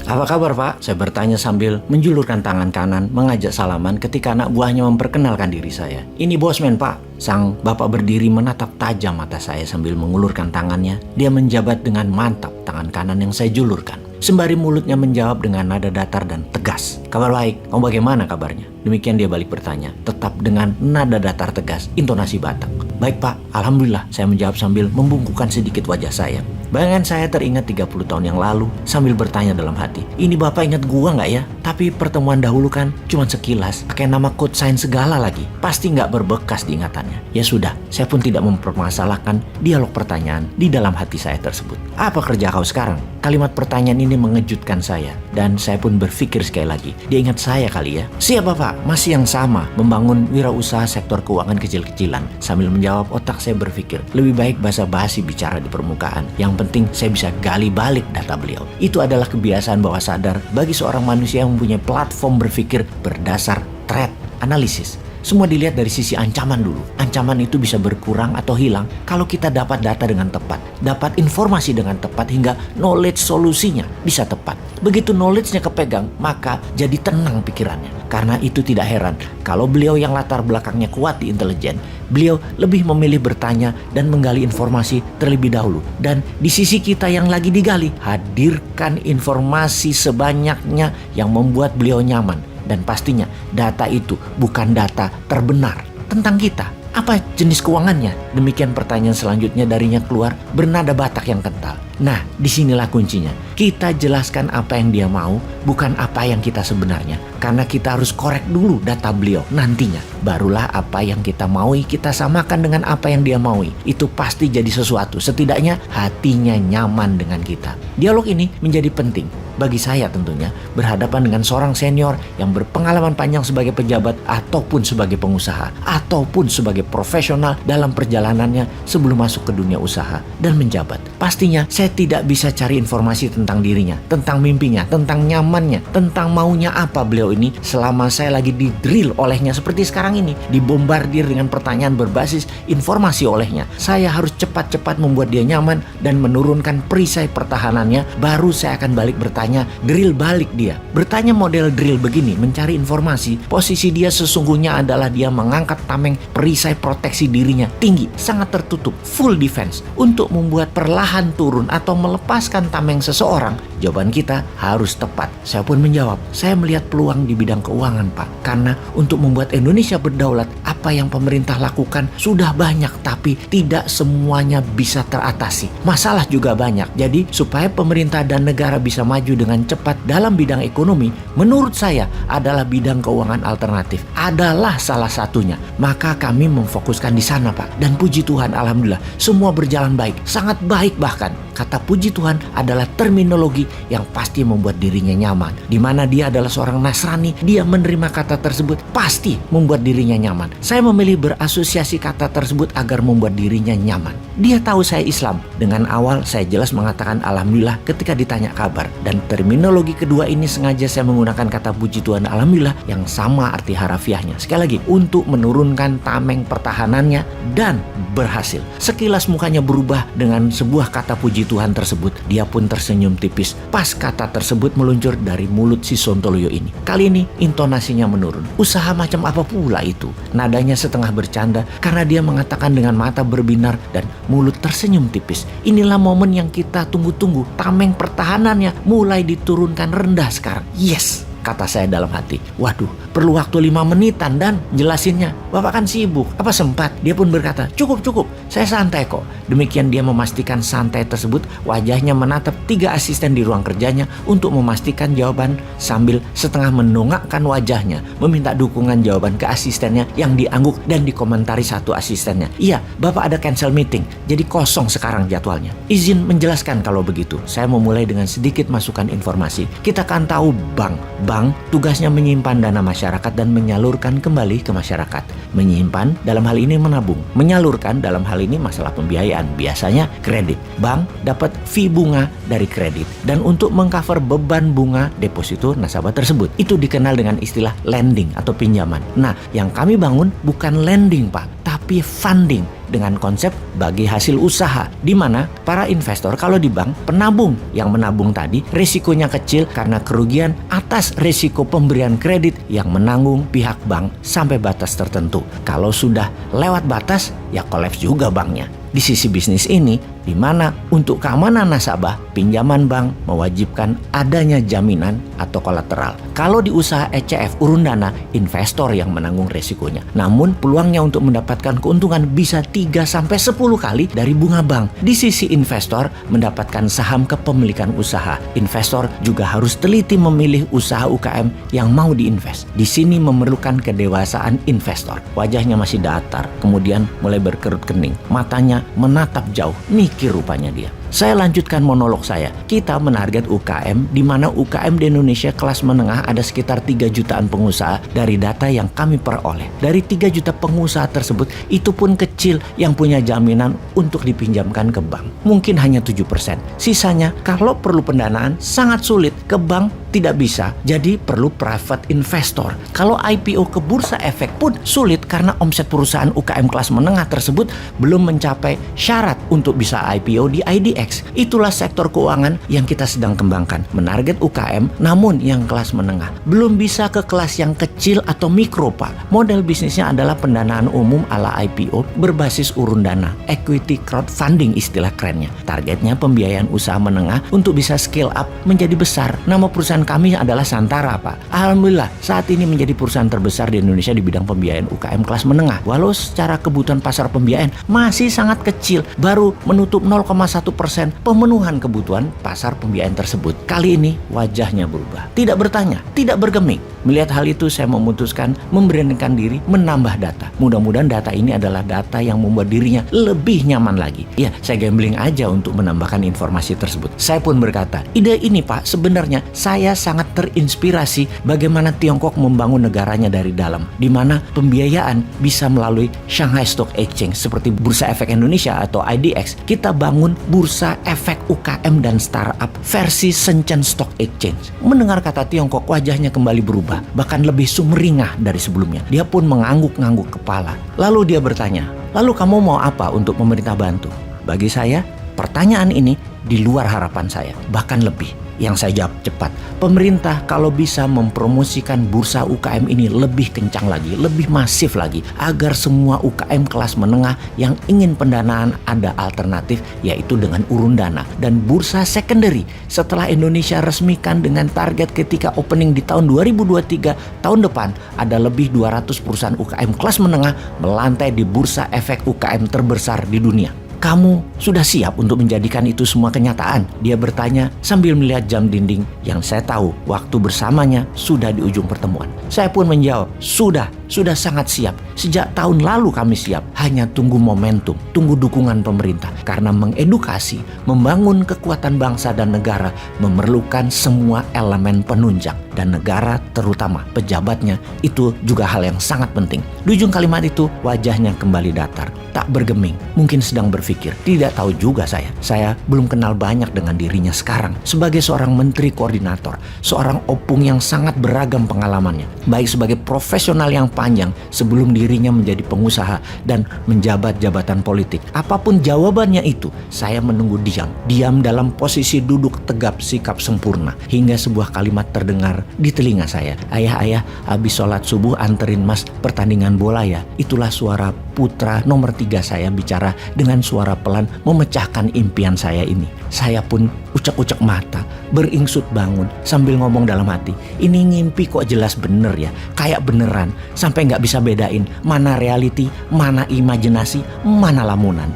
Apa kabar Pak? Saya bertanya sambil menjulurkan tangan kanan mengajak salaman ketika anak buahnya memperkenalkan diri saya. Ini bosman Pak. Sang bapak berdiri menatap tajam mata saya sambil mengulurkan tangannya. Dia menjabat dengan mantap tangan kanan yang saya julurkan. Sembari mulutnya menjawab dengan nada datar dan tegas. Kabar baik, kamu bagaimana kabarnya? Demikian dia balik bertanya, tetap dengan nada datar tegas, intonasi Batak. Baik Pak, Alhamdulillah, saya menjawab sambil membungkukkan sedikit wajah saya. Bayangan saya teringat 30 tahun yang lalu sambil bertanya dalam hati, ini Bapak ingat gua nggak ya? Tapi pertemuan dahulu kan cuma sekilas, pakai nama code sign segala lagi. Pasti nggak berbekas di ingatannya. Ya sudah, saya pun tidak mempermasalahkan dialog pertanyaan di dalam hati saya tersebut. Apa kerja kau sekarang? Kalimat pertanyaan ini mengejutkan saya dan saya pun berpikir sekali lagi, dia ingat saya kali ya. Siapa Pak? Masih yang sama, membangun wirausaha sektor keuangan kecil-kecilan. Sambil menjawab, otak saya berpikir, lebih baik basa-basi bicara di permukaan. Yang penting saya bisa gali balik data beliau. Itu adalah kebiasaan bawah sadar bagi seorang manusia yang mempunyai platform berpikir berdasar threat analisis. Semua dilihat dari sisi ancaman dulu. Ancaman itu bisa berkurang atau hilang kalau kita dapat data dengan tepat, dapat informasi dengan tepat hingga knowledge solusinya bisa tepat. Begitu knowledge-nya kepegang, maka jadi tenang pikirannya. Karena itu tidak heran kalau beliau yang latar belakangnya kuat di intelijen, beliau lebih memilih bertanya dan menggali informasi terlebih dahulu. Dan di sisi kita yang lagi digali, hadirkan informasi sebanyaknya yang membuat beliau nyaman. Dan pastinya data itu bukan data terbenar tentang kita. Apa jenis keuangannya? Demikian pertanyaan selanjutnya darinya keluar bernada Batak yang kental. Nah, disinilah kuncinya. Kita jelaskan apa yang dia mau, bukan apa yang kita sebenarnya. Karena kita harus korek dulu data beliau nantinya. Barulah apa yang kita maui kita samakan dengan apa yang dia maui. Itu pasti jadi sesuatu. Setidaknya hatinya nyaman dengan kita. Dialog ini menjadi penting bagi saya tentunya berhadapan dengan seorang senior yang berpengalaman panjang sebagai pejabat ataupun sebagai pengusaha ataupun sebagai profesional dalam perjalanannya sebelum masuk ke dunia usaha dan menjabat. Pastinya saya tidak bisa cari informasi tentang dirinya, tentang mimpinya, tentang nyamannya, tentang maunya apa beliau ini selama saya lagi di-drill olehnya seperti sekarang ini, dibombardir dengan pertanyaan berbasis informasi olehnya. Saya harus cepat-cepat membuat dia nyaman dan menurunkan perisai pertahanannya, baru saya akan balik bertanya, drill balik dia. Bertanya model drill begini, mencari informasi, posisi dia sesungguhnya adalah dia mengangkat tameng perisai proteksi dirinya tinggi, sangat tertutup, full defense. Untuk membuat perlahan turun atau melepaskan tameng seseorang, jawaban kita harus tepat. Saya pun menjawab, saya melihat peluang di bidang keuangan Pak. Karena untuk membuat Indonesia berdaulat, apa yang pemerintah lakukan sudah banyak, tapi tidak semuanya bisa teratasi. Masalah juga banyak. Jadi supaya pemerintah dan negara bisa maju dengan cepat dalam bidang ekonomi, menurut saya adalah bidang keuangan alternatif. Adalah salah satunya. Maka kami memfokuskan di sana Pak. Dan puji Tuhan, alhamdulillah, semua berjalan baik. Sangat baik bahkan. Kata puji Tuhan adalah terminologi yang pasti membuat dirinya nyaman. Di mana dia adalah seorang Nasrani, dia menerima kata tersebut pasti membuat dirinya nyaman. Saya memilih berasosiasi kata tersebut agar membuat dirinya nyaman. Dia tahu saya Islam. Dengan awal saya jelas mengatakan alhamdulillah ketika ditanya kabar. Dan terminologi kedua ini sengaja saya menggunakan kata puji Tuhan alhamdulillah yang sama arti harafiahnya. Sekali lagi, untuk menurunkan tameng pertahanannya dan berhasil. Sekilas mukanya berubah dengan sebuah kata puji Tuhan tersebut. Dia pun tersenyum tipis pas kata tersebut meluncur dari mulut si Sontoloyo ini. Kali ini intonasinya menurun. Usaha macam apa pula itu? Nadanya setengah bercanda karena dia mengatakan dengan mata berbinar dan mulut tersenyum tipis. Inilah momen yang kita tunggu-tunggu. Tameng pertahanannya mulai diturunkan rendah sekarang. Yes! Kata saya dalam hati. Waduh, perlu waktu 5 menitan dan jelasinnya. Bapak kan sibuk, apa sempat? Dia pun berkata, cukup, saya santai kok. Demikian dia memastikan santai tersebut. Wajahnya menatap 3 asisten di ruang kerjanya untuk memastikan jawaban sambil setengah menongakkan wajahnya, meminta dukungan jawaban ke asistennya yang diangguk dan dikomentari satu asistennya. Iya, Bapak ada cancel meeting, jadi kosong sekarang jadwalnya. Izin menjelaskan kalau begitu. Saya memulai dengan sedikit masukan informasi. Kita kan tahu bank tugasnya menyimpan dana masyarakat dan menyalurkan kembali ke masyarakat. Menyimpan dalam hal ini menabung. Menyalurkan dalam hal ini masalah pembiayaan. Biasanya kredit. Bank dapat fee bunga dari kredit. Dan untuk mengcover beban bunga deposito nasabah tersebut. Itu dikenal dengan istilah lending atau pinjaman. Nah, yang kami bangun bukan lending Pak, tapi funding. dengan konsep bagi hasil usaha, di mana para investor kalau di bank, penabung yang menabung tadi risikonya kecil karena kerugian atas risiko pemberian kredit yang menanggung pihak bank sampai batas tertentu. Kalau sudah lewat batas, ya kolaps juga banknya. Di sisi bisnis ini, di mana untuk keamanan nasabah, pinjaman bank mewajibkan adanya jaminan atau kolateral. Kalau di usaha ECF urun dana, investor yang menanggung resikonya. Namun peluangnya untuk mendapatkan keuntungan bisa 3-10 kali dari bunga bank. Di sisi investor mendapatkan saham kepemilikan usaha. Investor juga harus teliti memilih usaha UKM yang mau diinvest. Di sini memerlukan kedewasaan investor. Wajahnya masih datar, kemudian mulai berkerut kening, matanya menatap jauh, mikir rupanya dia. Saya lanjutkan monolog saya. Kita menarget UKM, di mana UKM di Indonesia kelas menengah ada sekitar 3 jutaan pengusaha dari data yang kami peroleh. Dari 3 juta pengusaha tersebut, itu pun kecil yang punya jaminan untuk dipinjamkan ke bank. Mungkin hanya 7%. Sisanya, kalau perlu pendanaan, sangat sulit. Ke bank tidak bisa, jadi perlu private investor. Kalau IPO ke bursa efek pun sulit karena omset perusahaan UKM kelas menengah tersebut belum mencapai syarat untuk bisa IPO di IDX. Itulah sektor keuangan yang kita sedang kembangkan, menarget UKM namun yang kelas menengah. Belum bisa ke kelas yang kecil atau mikro, Pak. Model bisnisnya adalah pendanaan umum ala IPO berbasis urun dana, equity crowdfunding istilah kerennya. Targetnya pembiayaan usaha menengah untuk bisa scale up menjadi besar. Nama perusahaan kami adalah Santara, Pak. Alhamdulillah saat ini menjadi perusahaan terbesar di Indonesia di bidang pembiayaan UKM kelas menengah. Walau secara kebutuhan pasar pembiayaan masih sangat kecil, baru menutup 0,1% pemenuhan kebutuhan pasar pembiayaan tersebut. Kali ini wajahnya berubah. Tidak bertanya, tidak bergeming. Melihat hal itu, saya memutuskan memberanikan diri menambah data. Mudah-mudahan data ini adalah data yang membuat dirinya lebih nyaman lagi. Ya, saya gambling aja untuk menambahkan informasi tersebut. Saya pun berkata, ide ini Pak, sebenarnya saya sangat terinspirasi bagaimana Tiongkok membangun negaranya dari dalam, di mana pembiayaan bisa melalui Shanghai Stock Exchange seperti Bursa Efek Indonesia atau IDX. Kita bangun Bursa Efek UKM dan Startup versi Shenzhen Stock Exchange. Mendengar kata Tiongkok, wajahnya kembali berubah, bahkan lebih sumringah dari sebelumnya. Dia pun mengangguk-ngangguk kepala. Lalu dia bertanya, lalu kamu mau apa untuk pemerintah bantu? Bagi saya, pertanyaan ini di luar harapan saya, bahkan lebih. Yang saya jawab cepat, pemerintah kalau bisa mempromosikan bursa UKM ini lebih kencang lagi, lebih masif lagi, agar semua UKM kelas menengah yang ingin pendanaan ada alternatif, yaitu dengan urun dana dan bursa secondary. Setelah Indonesia resmikan dengan target ketika opening di tahun 2023 tahun depan, ada lebih 200 perusahaan UKM kelas menengah melantai di bursa efek UKM terbesar di dunia. Kamu sudah siap untuk menjadikan itu semua kenyataan? Dia bertanya sambil melihat jam dinding yang saya tahu waktu bersamanya sudah di ujung pertemuan. Saya pun menjawab, sudah sangat siap. Sejak tahun lalu kami siap. Hanya tunggu momentum, tunggu dukungan pemerintah. Karena mengedukasi, membangun kekuatan bangsa dan negara memerlukan semua elemen penunjang. Dan negara terutama pejabatnya itu juga hal yang sangat penting. Di ujung kalimat itu wajahnya kembali datar, tak bergeming, mungkin sedang berpikir. Tidak tahu juga saya. Saya belum kenal banyak dengan dirinya sekarang. Sebagai seorang menteri koordinator, seorang opung yang sangat beragam pengalamannya. Baik sebagai profesional yang panjang sebelum dirinya menjadi pengusaha dan menjabat jabatan politik. Apapun jawabannya itu, saya menunggu diam dalam posisi duduk tegap sikap sempurna. Hingga sebuah kalimat terdengar di telinga saya. Ayah, habis sholat subuh anterin mas pertandingan bola ya. Itulah suara putra nomor 3 saya bicara dengan suara pelan memecahkan impian saya ini. Saya pun ucek-ucek mata, beringsut bangun sambil ngomong dalam hati, ini ngimpi kok jelas bener ya, kayak beneran, sampai nggak bisa bedain mana reality, mana imajinasi, mana lamunan.